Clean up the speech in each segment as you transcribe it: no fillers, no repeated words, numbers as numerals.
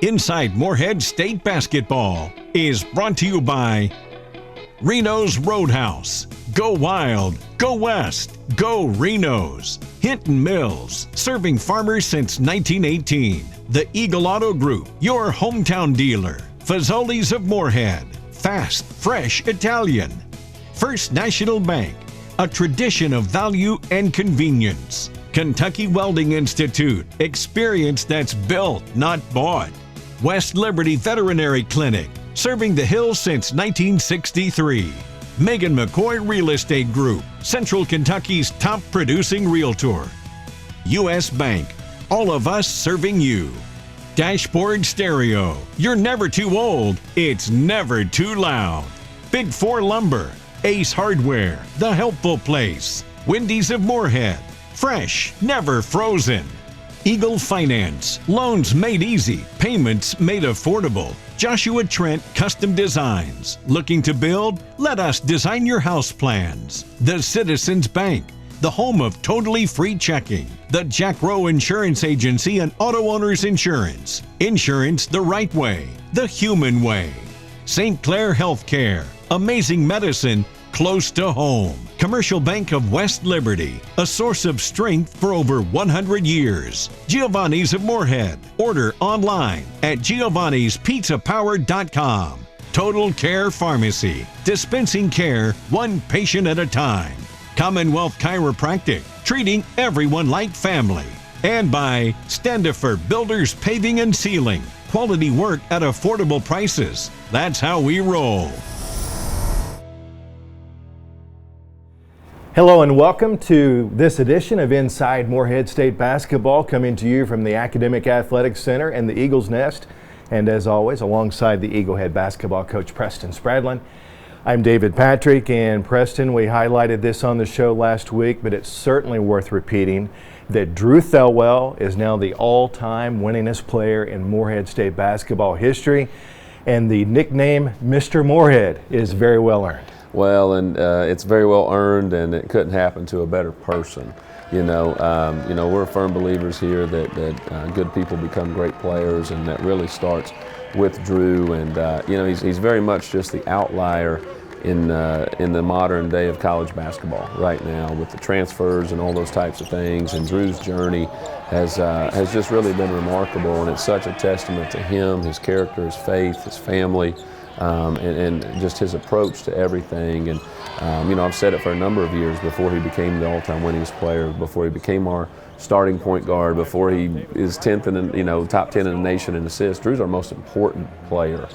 Inside Morehead State Basketball is brought to you by Reno's Roadhouse. Go Wild, Go West, Go Reno's. Hinton Mills, serving farmers since 1918. The Eagle Auto Group, your hometown dealer. Fazoli's of Morehead, fast, fresh Italian. First National Bank, a tradition of value and convenience. Kentucky Welding Institute, experience that's built, not bought. West Liberty Veterinary Clinic, serving the Hills since 1963. Megan McCoy Real Estate Group, Central Kentucky's top producing realtor. U.S. Bank, all of us serving you. Dashboard Stereo, you're never too old, it's never too loud. Big Four Lumber, Ace Hardware, The Helpful Place. Wendy's of Morehead, fresh, never frozen. Eagle Finance, loans made easy, payments made affordable. Joshua Trent Custom Designs, looking to build? Let us design your house plans. The Citizens Bank, the home of totally free checking. The Jack Rowe Insurance Agency and Auto Owners Insurance. Insurance the right way, the human way. St. Clair Healthcare, amazing medicine close to home. Commercial Bank of West Liberty, a source of strength for over 100 years. Giovanni's of Morehead. Order online at giovannispizzapower.com. Total Care Pharmacy, dispensing care one patient at a time. Commonwealth Chiropractic, treating everyone like family. And by Standifer Builders Paving and Sealing, quality work at affordable prices. That's how we roll. Hello and welcome to this edition of Inside Morehead State Basketball, coming to you from the Academic Athletics Center and the Eagles Nest. And as always, alongside the Eagle Head basketball coach Preston Spradlin. I'm David Patrick, and Preston, we highlighted this on the show last week, but it's certainly worth repeating that Drew Thelwell is now the all-time winningest player in Morehead State basketball history, and the nickname Mr. Morehead is very well earned. Well, and it's very well earned, and it couldn't happen to a better person. We're firm believers here that good people become great players, and that really starts with Drew. And he's very much just the outlier in the modern day of college basketball right now, with the transfers and all those types of things. And Drew's journey has just really been remarkable, and it's such a testament to him, his character, his faith, his family. And just his approach to everything. And, I've said it for a number of years before he became the all-time winningest player, before he became our starting point guard, before he is 10th in, top 10 in the nation in assists. Drew's our most important player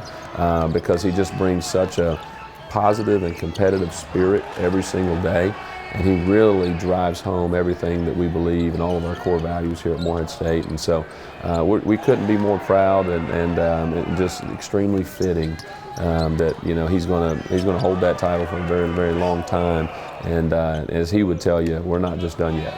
because he just brings such a positive and competitive spirit every single day. And he really drives home everything that we believe and all of our core values here at Morehead State. And so we couldn't be more proud and just extremely fitting that he's going to hold that title for a very, very long time. And as he would tell you, we're not just done yet.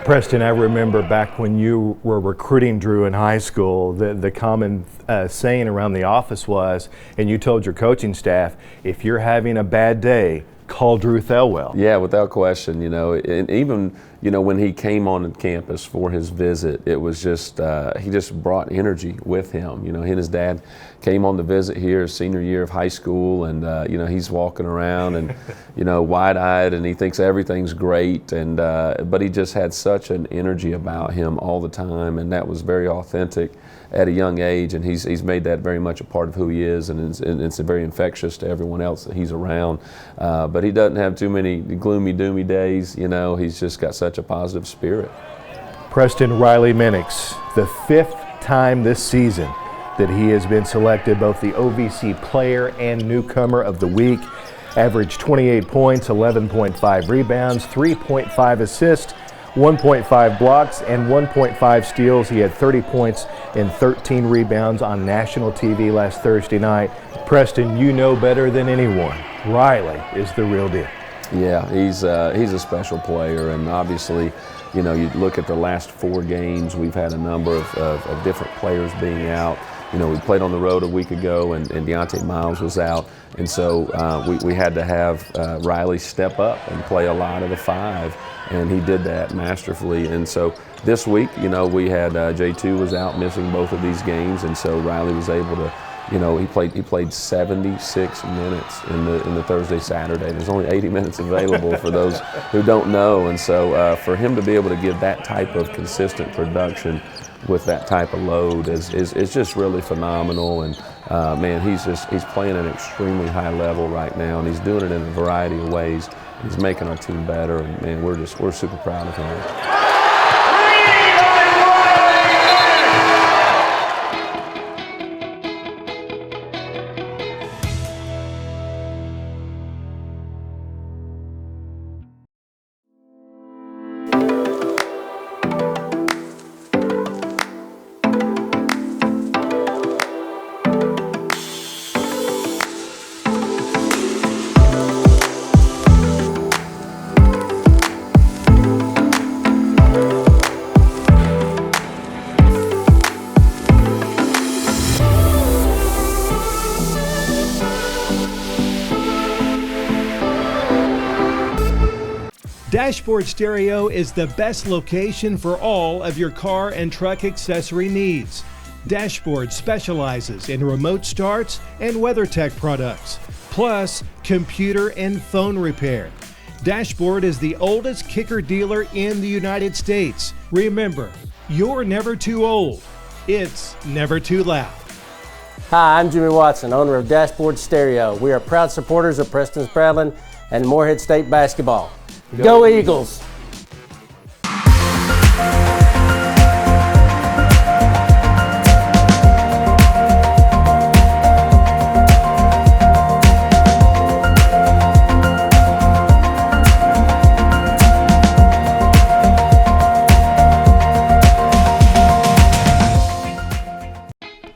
Preston, I remember back when you were recruiting Drew in high school, the common saying around the office was, and you told your coaching staff, if you're having a bad day, call Drew Thelwell. Yeah, without question. And even when he came on campus for his visit, it was just he just brought energy with him. He and his dad came on the visit here his senior year of high school, and he's walking around and wide-eyed, and he thinks everything's great, and but he just had such an energy about him all the time, and that was very authentic at a young age, and he's made that very much a part of who he is, and it's very infectious to everyone else that he's around. But he doesn't have too many gloomy, doomy days. He's just got such a positive spirit. Preston Riley Minix, the 5th time this season that he has been selected both the OVC Player and Newcomer of the Week. Averaged 28 points, 11.5 rebounds, 3.5 assists, 1.5 blocks, and 1.5 steals. He had 30 points and 13 rebounds on national TV last Thursday night. Preston, you know better than anyone, Riley is the real deal. Yeah, he's a special player, and obviously, you look at the last 4 games, we've had a number of different players being out. We played on the road a week ago, and Deontay Miles was out, and so we had to have Riley step up and play a lot of the 5, and he did that masterfully. And so This week, you know, we had J2 was out missing both of these games, and so Riley was able to, you know, he played 76 minutes in the Thursday Saturday. There's only 80 minutes available for those who don't know, and so for him to be able to give that type of consistent production with that type of load is just really phenomenal. And man, he's playing at an extremely high level right now, and he's doing it in a variety of ways. He's making our team better, and man, we're super proud of him. Dashboard Stereo is the best location for all of your car and truck accessory needs. Dashboard specializes in remote starts and WeatherTech products, plus computer and phone repair. Dashboard is the oldest kicker dealer in the United States. Remember, you're never too old. It's never too loud. Hi, I'm Jimmy Watson, owner of Dashboard Stereo. We are proud supporters of Preston, Spradlin, and Morehead State basketball. Go Eagles!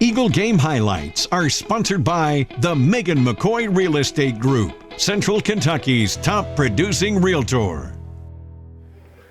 Eagle Game Highlights are sponsored by the Megan McCoy Real Estate Group, Central Kentucky's top producing realtor.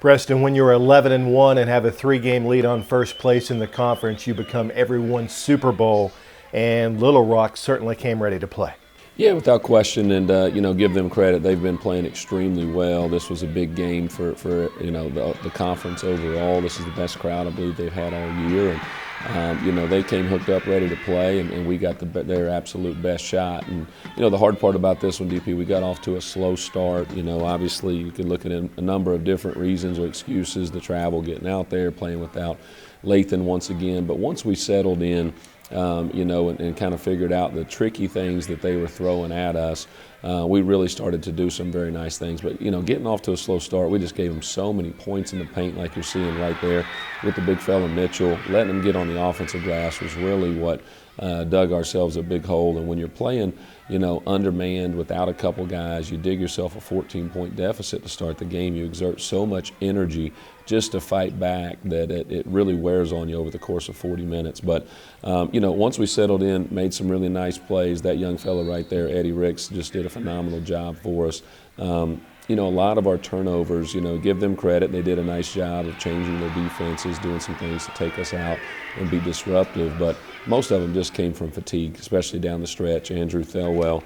Preston, when you're 11-1 and have a 3-game lead on first place in the conference, you become everyone's Super Bowl, and Little Rock certainly came ready to play. Yeah, without question, and you know, give them credit. They've been playing extremely well. This was a big game for you know, the conference overall. This is the best crowd I believe they've had all year, and you know, they came hooked up, ready to play, and we got their absolute best shot. And you know, the hard part about this one, DP, we got off to a slow start. You know, obviously you can look at a number of different reasons or excuses: the travel, getting out there, playing without Lathan once again. But once we settled in, you know, and kind of figured out the tricky things that they were throwing at us, we really started to do some very nice things. But, you know, getting off to a slow start, we just gave them so many points in the paint like you're seeing right there with the big fella Mitchell. Letting them get on the offensive glass was really what dug ourselves a big hole. And when you're playing, you know, undermanned without a couple guys, you dig yourself a 14-point deficit to start the game. You exert so much energy just to fight back that it really wears on you over the course of 40 minutes. But, you know, once we settled in, made some really nice plays. That young fella right there, Eddie Ricks, just did a phenomenal job for us. You know, a lot of our turnovers, you know, give them credit. They did a nice job of changing their defenses, doing some things to take us out and be disruptive. But most of them just came from fatigue, especially down the stretch. Andrew Thelwell,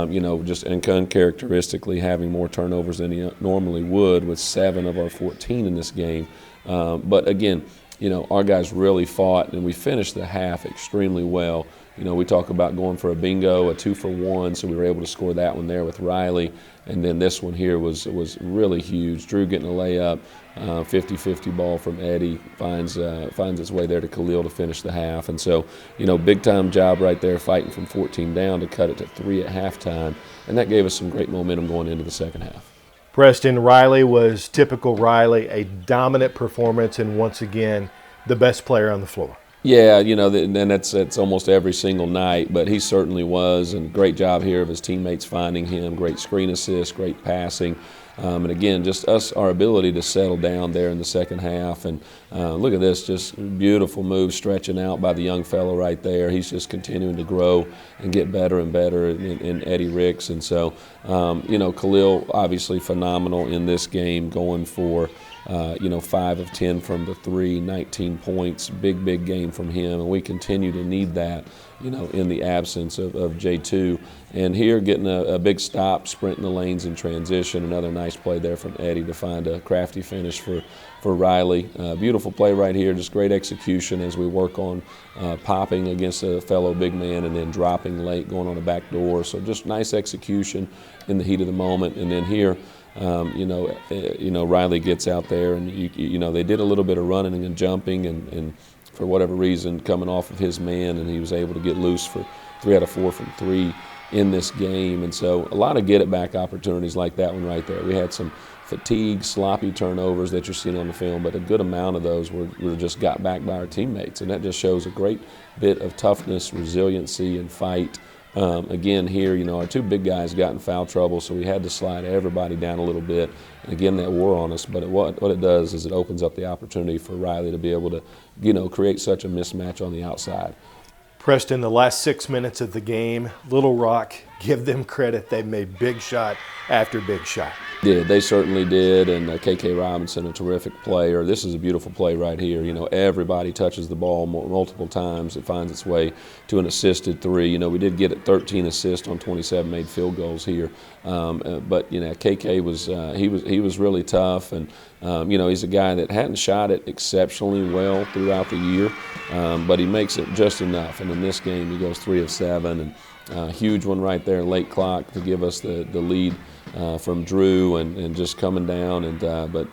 you know, just uncharacteristically having more turnovers than he normally would, with 7 of our 14 in this game. But again, you know, our guys really fought, and we finished the half extremely well. You know, we talk about going for a bingo, a 2-for-1, so we were able to score that one there with Riley. And then this one here was really huge. Drew getting a layup, 50-50 ball from Eddie, finds its way there to Khalil to finish the half. And so, you know, big-time job right there, fighting from 14 down to cut it to 3 at halftime. And that gave us some great momentum going into the second half. Preston, Riley was typical Riley, a dominant performance, and once again, the best player on the floor. Yeah, you know, and it's almost every single night, but he certainly was, and great job here of his teammates finding him, great screen assist, great passing, and again, just our ability to settle down there in the second half. And look at this, just beautiful move stretching out by the young fellow right there. He's just continuing to grow and get better and better in Eddie Ricks. And so, you know, Khalil obviously phenomenal in this game, going for you know, 5 of 10 from the 3, 19 points, big game from him, and we continue to need that, you know, in the absence of J2. And here getting a big stop, sprinting the lanes in transition, another nice play there from Eddie to find a crafty finish for for Riley. Beautiful play right here, just great execution as we work on popping against a fellow big man and then dropping late, going on a back door. So just nice execution in the heat of the moment. And then here, Riley gets out there, and they did a little bit of running and jumping, and for whatever reason, coming off of his man, and he was able to get loose for 3 out of 4 from 3 in this game. And so a lot of get-it-back opportunities like that one right there. We had some fatigue, sloppy turnovers that you're seeing on the film, but a good amount of those were just got back by our teammates, and that just shows a great bit of toughness, resiliency, and fight. Again, here, our 2 big guys got in foul trouble, so we had to slide everybody down a little bit. And again, that wore on us, but what it does is it opens up the opportunity for Riley to be able to, create such a mismatch on the outside. Preston, the last 6 minutes of the game, Little Rock, give them credit. They made big shot after big shot. They certainly did, and KK Robinson, a terrific player. This is a beautiful play right here. Everybody touches the ball multiple times. It finds its way to an assisted 3. We did get 13 assists on 27 made field goals here, but KK was really tough, and he's a guy that hadn't shot it exceptionally well throughout the year, but he makes it just enough. And in this game, he goes 3 of 7, and huge one right there, late clock to give us the lead from Drew, and just coming down. But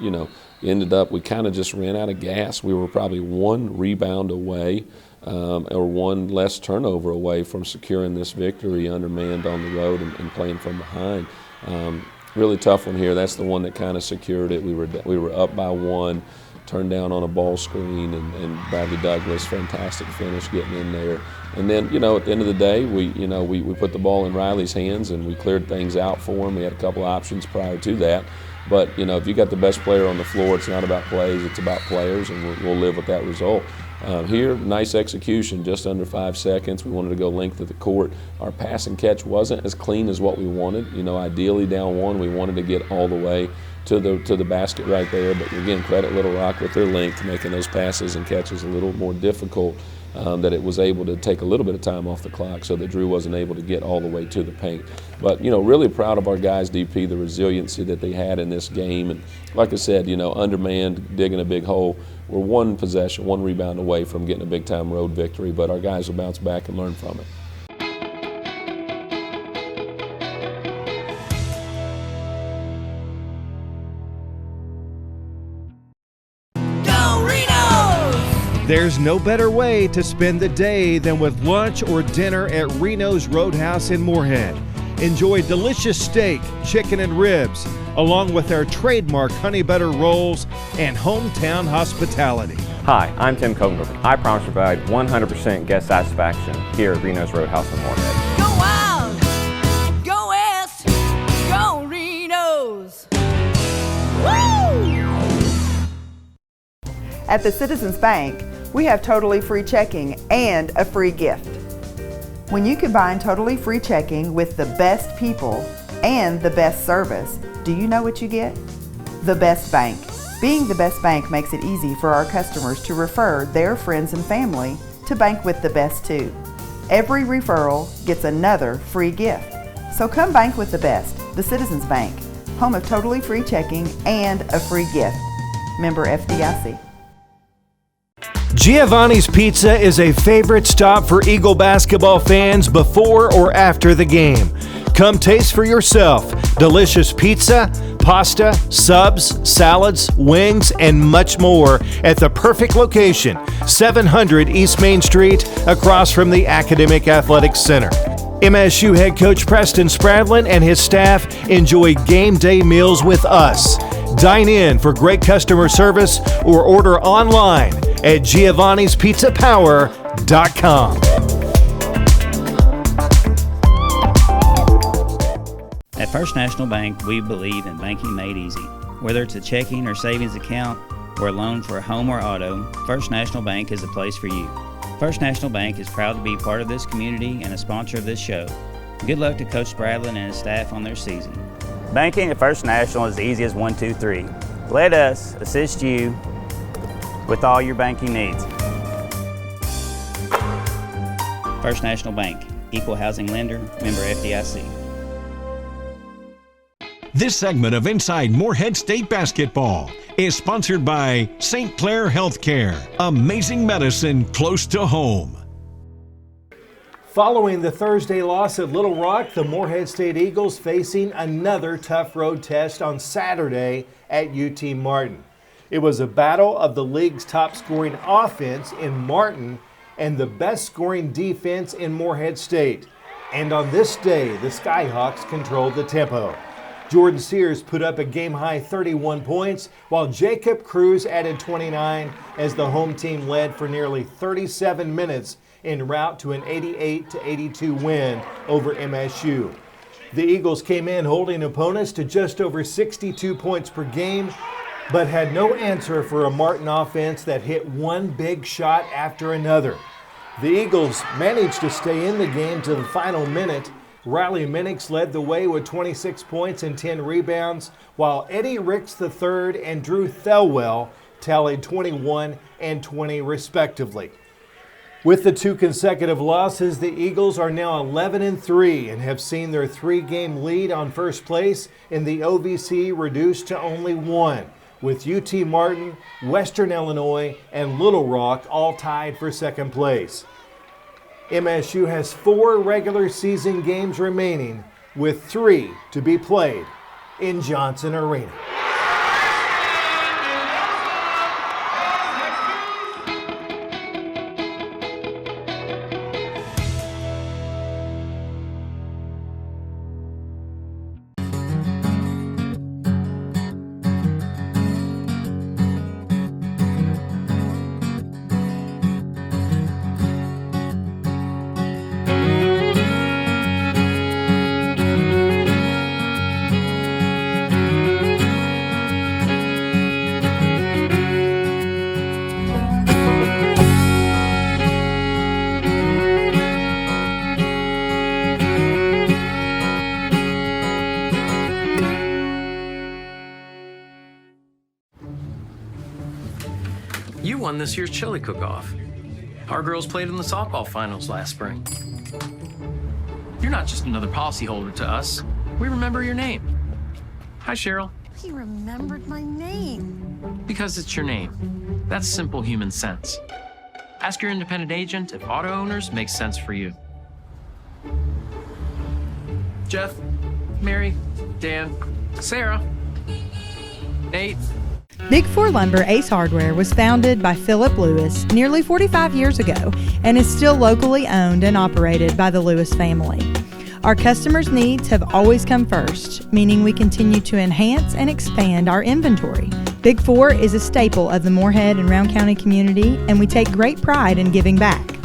ended up, we kind of just ran out of gas. We were probably 1 rebound away, or 1 less turnover away from securing this victory, undermanned on the road and playing from behind. Really tough one here. That's the one that kind of secured it. We were up by 1. Turned down on a ball screen, and Bradley Douglas, fantastic finish getting in there. And then, at the end of the day, we put the ball in Riley's hands, and we cleared things out for him. We had a couple of options prior to that. But, if you got the best player on the floor, it's not about plays, it's about players, and we'll live with that result. Here, nice execution, just under 5 seconds. We wanted to go length of the court. Our pass and catch wasn't as clean as what we wanted. Ideally down 1, we wanted to get all the way to the basket right there. But again, credit Little Rock with their length, making those passes and catches a little more difficult, that it was able to take a little bit of time off the clock so that Drew wasn't able to get all the way to the paint. But, really proud of our guys, DP, the resiliency that they had in this game. And like I said, undermanned, digging a big hole. We're 1 possession, 1 rebound away from getting a big-time road victory, but our guys will bounce back and learn from it. There's no better way to spend the day than with lunch or dinner at Reno's Roadhouse in Morehead. Enjoy delicious steak, chicken, and ribs, along with our trademark honey butter rolls and hometown hospitality. Hi, I'm Tim Kogenberg. I promise to provide 100% guest satisfaction here at Reno's Roadhouse in Morehead. Go wild, go west, go Reno's. Woo! At the Citizens Bank, we have totally free checking and a free gift. When you combine totally free checking with the best people and the best service, do you know what you get? The best bank. Being the best bank makes it easy for our customers to refer their friends and family to bank with the best too. Every referral gets another free gift. So come bank with the best, the Citizens Bank, home of totally free checking and a free gift. Member FDIC. Giovanni's Pizza is a favorite stop for Eagle basketball fans before or after the game. Come taste for yourself delicious pizza, pasta, subs, salads, wings, and much more at the perfect location, 700 East Main Street, across from the Academic Athletics Center. MSU head coach Preston Spradlin and his staff enjoy game day meals with us. Dine in for great customer service or order online at giovannispizzapower.com. At First National Bank, we believe in banking made easy. Whether it's a checking or savings account or a loan for a home or auto, First National Bank is the place for you. First National Bank is proud to be part of this community and a sponsor of this show. Good luck to Coach Spradlin and his staff on their season. Banking at First National is easy as 1, 2, 3. Let us assist you with all your banking needs. First National Bank, equal housing lender, member FDIC. This segment of Inside Morehead State Basketball is sponsored by St. Clair Healthcare. Amazing medicine close to home. Following the Thursday loss at Little Rock, the Morehead State Eagles facing another tough road test on Saturday at UT Martin. It was a battle of the league's top scoring offense in Martin and the best scoring defense in Morehead State. And on this day, the Skyhawks controlled the tempo. Jordan Sears put up a game-high 31 points, while Jacob Cruz added 29 as the home team led for nearly 37 minutes en route to an 88-82 win over MSU. The Eagles came in holding opponents to just over 62 points per game, but had no answer for a Martin offense that hit one big shot after another. The Eagles managed to stay in the game to the final minute. Riley Minix led the way with 26 points and 10 rebounds, while Eddie Ricks III and Drew Thelwell tallied 21 and 20 respectively. With the 2 consecutive losses, the Eagles are now 11-3 and have seen their 3-game lead on first place in the OVC reduced to only 1, with UT Martin, Western Illinois, and Little Rock all tied for second place. MSU has 4 regular season games remaining, with 3 to be played in Johnson Arena. You won this year's chili cook-off. Our girls played in the softball finals last spring. You're not just another policyholder to us. We remember your name. Hi, Cheryl. He remembered my name. Because it's your name. That's simple human sense. Ask your independent agent if auto owners make sense for you. Jeff, Mary, Dan, Sarah, Nate. Big Four Lumber Ace Hardware was founded by Philip Lewis nearly 45 years ago and is still locally owned and operated by the Lewis family. Our customers' needs have always come first, meaning we continue to enhance and expand our inventory. Big Four is a staple of the Morehead and Round County community, and we take great pride in giving back.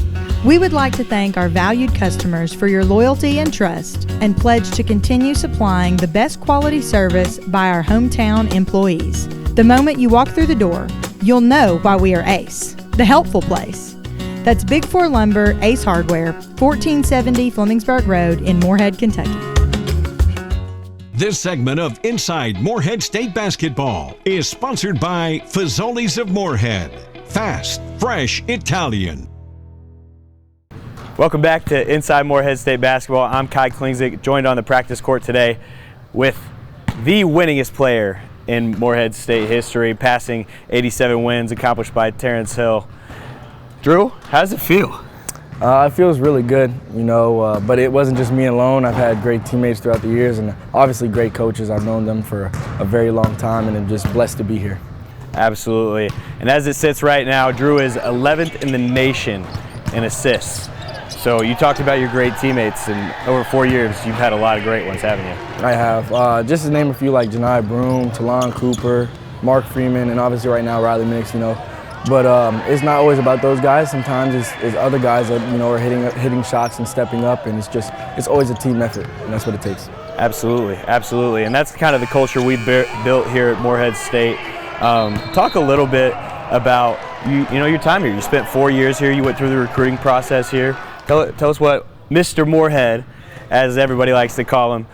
We would like to thank our valued customers for your loyalty and trust and pledge to continue supplying the best quality service by our hometown employees. The moment you walk through the door, you'll know why we are Ace, the helpful place. That's Big Four Lumber, Ace Hardware, 1470 Flemingsburg Road in Morehead, Kentucky. This segment of Inside Morehead State Basketball is sponsored by Fazoli's of Morehead. Fast, fresh Italian. Welcome back to Inside Morehead State Basketball. I'm Kai Klingsick, joined on the practice court today with the winningest player in Morehead State history, passing 87 wins accomplished by Terrence Hill. Drew, how does it feel? It feels really good, but it wasn't just me alone. I've had great teammates throughout the years and obviously great coaches. I've known them for a very long time and I'm just blessed to be here. Absolutely. And as it sits right now, Drew is 11th in the nation in assists. So you talked about your great teammates, and over 4 years, you've had a lot of great ones, haven't you? I have. Just to name a few, like Janai Broom, Talon Cooper, Mark Freeman, and obviously right now Riley Minix, But it's not always about those guys. Sometimes it's other guys that are hitting shots and stepping up, and it's always a team effort, and that's what it takes. Absolutely, absolutely, and that's kind of the culture we built here at Morehead State. Talk a little bit about your time here. You spent 4 years here. You went through the recruiting process here. Tell us what Mr. Morehead, as everybody likes to call him,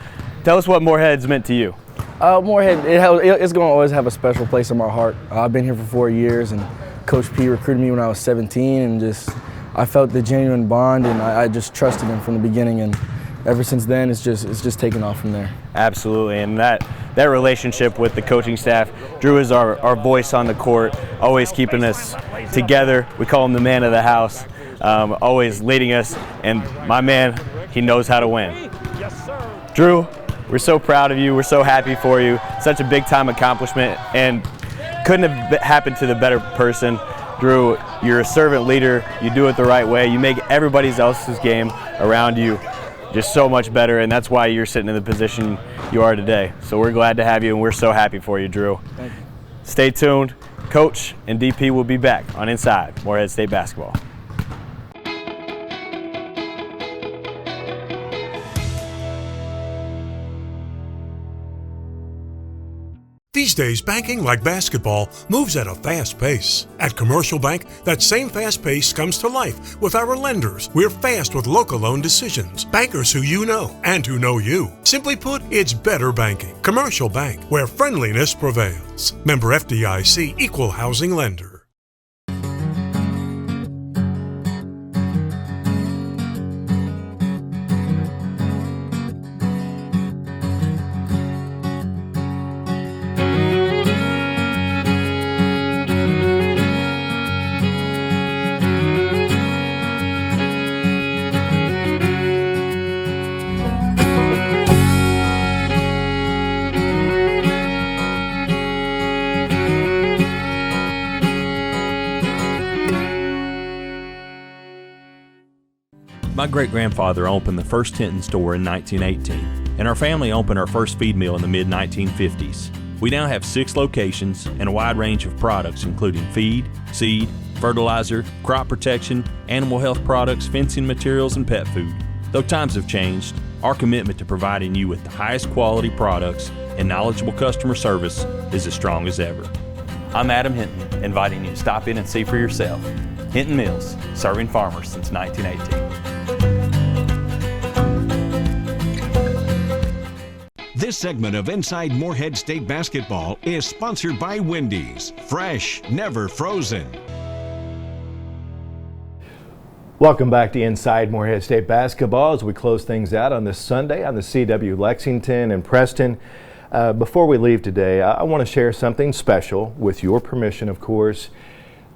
tell us what Morehead's meant to you. Morehead, it's going to always have a special place in my heart. I've been here for 4 years, and Coach P recruited me when I was 17, and I felt the genuine bond, and I just trusted him from the beginning, and ever since then, it's just taken off from there. Absolutely, and that that relationship with the coaching staff. Drew is our voice on the court, always keeping us together. We call him the man of the house, always leading us, and my man, he knows how to win. Drew, we're so proud of you. We're so happy for you. Such a big time accomplishment, and couldn't have happened to the better person. Drew, you're a servant leader. You do it the right way. You make everybody else's game around you just so much better, and that's why you're sitting in the position you are today. So we're glad to have you, and we're so happy for you, Drew. Thank you. Stay tuned. Coach and DP will be back on Inside Morehead State Basketball. These days, banking, like basketball, moves at a fast pace. At Commercial Bank, that same fast pace comes to life with our lenders. We're fast with local loan decisions. Bankers who you know and who know you. Simply put, it's better banking. Commercial Bank, where friendliness prevails. Member FDIC, Equal Housing Lender. My great-grandfather opened the first Hinton store in 1918, and our family opened our first feed mill in the mid-1950s. We now have 6 locations and a wide range of products including feed, seed, fertilizer, crop protection, animal health products, fencing materials, and pet food. Though times have changed, our commitment to providing you with the highest quality products and knowledgeable customer service is as strong as ever. I'm Adam Hinton, inviting you to stop in and see for yourself. Hinton Mills, serving farmers since 1918. This segment of Inside Morehead State Basketball is sponsored by Wendy's. Fresh, never frozen. Welcome back to Inside Morehead State Basketball as we close things out on this Sunday on the CW Lexington and Preston. Before we leave today, I want to share something special with your permission, of course.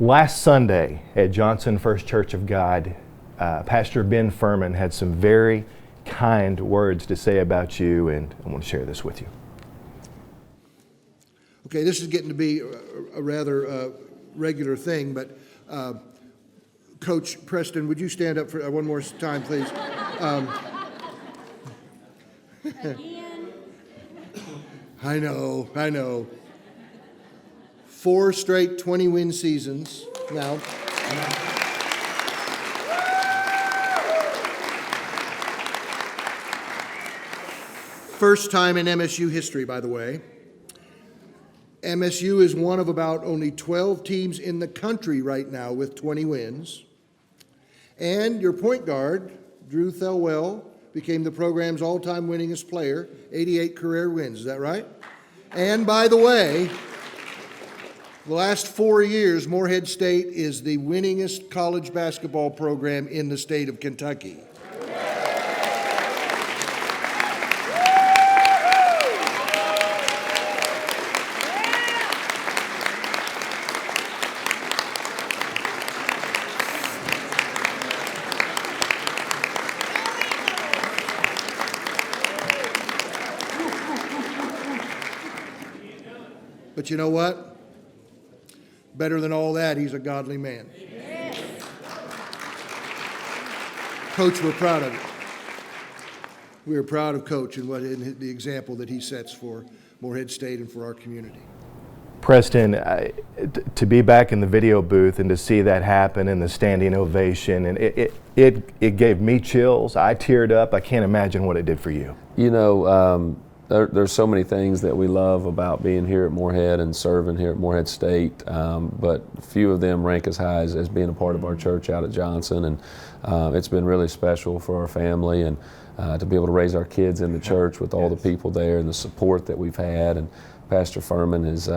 Last Sunday at Johnson First Church of God, Pastor Ben Furman had some very kind words to say about you, and I want to share this with you. Okay, this is getting to be a rather regular thing, but Coach Preston, would you stand up for one more time, please? I know. 4 straight 20-win seasons now. First time in MSU history, by the way. MSU is one of about only 12 teams in the country right now with 20 wins. And your point guard, Drew Thelwell, became the program's all-time winningest player, 88 career wins. Is that right? And by the way, the last 4 years, Morehead State is the winningest college basketball program in the state of Kentucky. But you know what? Better than all that, he's a godly man. Amen. Coach, we're proud of you. We are proud of Coach and the example that he sets for Morehead State and for our community. Preston, to be back in the video booth and to see that happen and the standing ovation, and it gave me chills. I teared up. I can't imagine what it did for you. You know, there's so many things that we love about being here at Morehead and serving here at Morehead State, but few of them rank as high as being a part of our church out at Johnson, and it's been really special for our family, and to be able to raise our kids in the church with all the people there and the support that we've had. And Pastor Furman is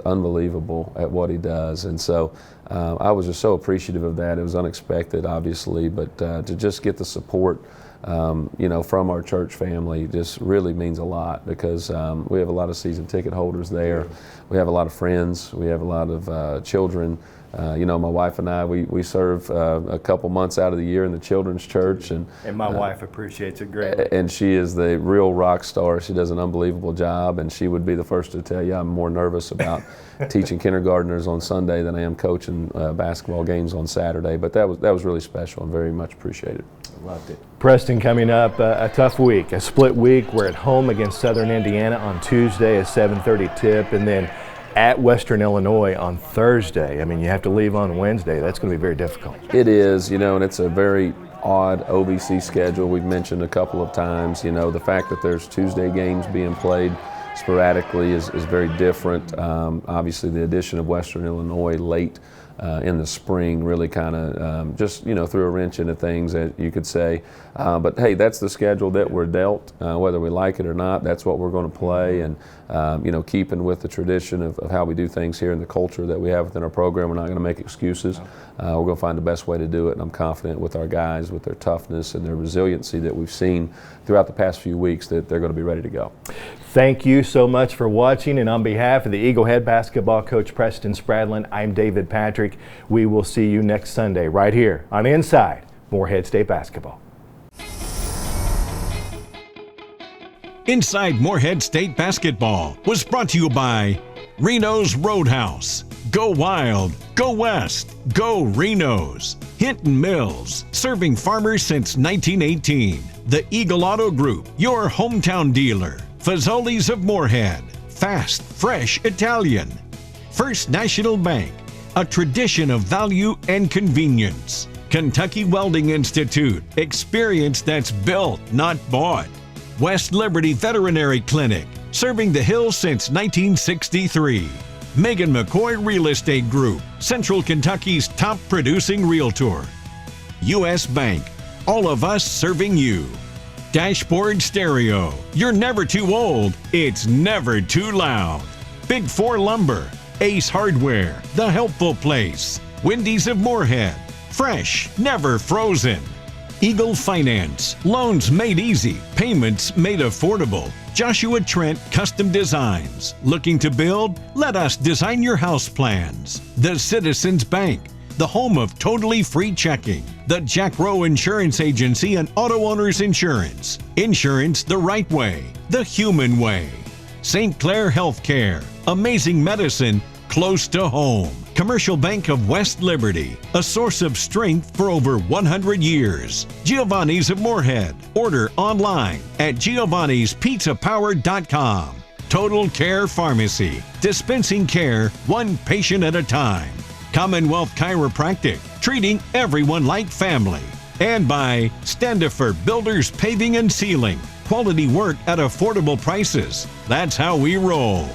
unbelievable at what he does, and so I was just so appreciative of that. It was unexpected, obviously, but to just get the support from our church family just really means a lot, because we have a lot of season ticket holders there. We have a lot of friends. We have a lot of children. My wife and I, we serve a couple months out of the year in the children's church. And my wife appreciates it greatly. And she is the real rock star. She does an unbelievable job, and she would be the first to tell you I'm more nervous about teaching kindergartners on Sunday than I am coaching basketball games on Saturday. But that was really special and very much appreciated. Loved it. Preston, coming up, a tough week, a split week. We're at home against Southern Indiana on Tuesday, a 7:30 tip, and then at Western Illinois on Thursday. I mean, you have to leave on Wednesday. That's going to be very difficult. It is, and it's a very odd OVC schedule. We've mentioned a couple of times, the fact that there's Tuesday games being played sporadically is very different. Obviously, the addition of Western Illinois late in the spring really kind of just threw a wrench into things, you could say. But hey, that's the schedule that we're dealt, whether we like it or not. That's what we're going to play, and keeping with the tradition of how we do things here and the culture that we have within our program, we're not going to make excuses. We're going to find the best way to do it, and I'm confident with our guys, with their toughness and their resiliency that we've seen throughout the past few weeks, that they're going to be ready to go. Thank you so much for watching, and on behalf of the Eagle Head basketball coach Preston Spradlin, I'm David Patrick. We will see you next Sunday right here on Inside Morehead State Basketball. Inside Morehead State Basketball was brought to you by Reno's Roadhouse. Go Wild, Go West, Go Reno's. Hinton Mills, serving farmers since 1918. The Eagle Auto Group, your hometown dealer. Fazoli's of Morehead, fast, fresh Italian. First National Bank, a tradition of value and convenience. Kentucky Welding Institute, experience that's built, not bought. West Liberty Veterinary Clinic, serving the Hills since 1963. Megan McCoy Real Estate Group, Central Kentucky's top producing realtor. U.S. Bank, all of us serving you. Dashboard Stereo, you're never too old, it's never too loud. Big 4 Lumber, Ace Hardware, The Helpful Place, Wendy's of Morehead, fresh, never frozen. Eagle Finance, loans made easy, payments made affordable. Joshua Trent Custom Designs, looking to build? Let us design your house plans. The Citizens Bank, the home of totally free checking. The Jack Rowe Insurance Agency and Auto Owners Insurance. Insurance the right way, the human way. St. Clair Healthcare, amazing medicine close to home. Commercial Bank of West Liberty, a source of strength for over 100 years. Giovanni's of Morehead, order online at giovannispizzapower.com. Total Care Pharmacy, dispensing care one patient at a time. Commonwealth Chiropractic, treating everyone like family. And by Standifer Builders Paving and Sealing, quality work at affordable prices. That's how we roll.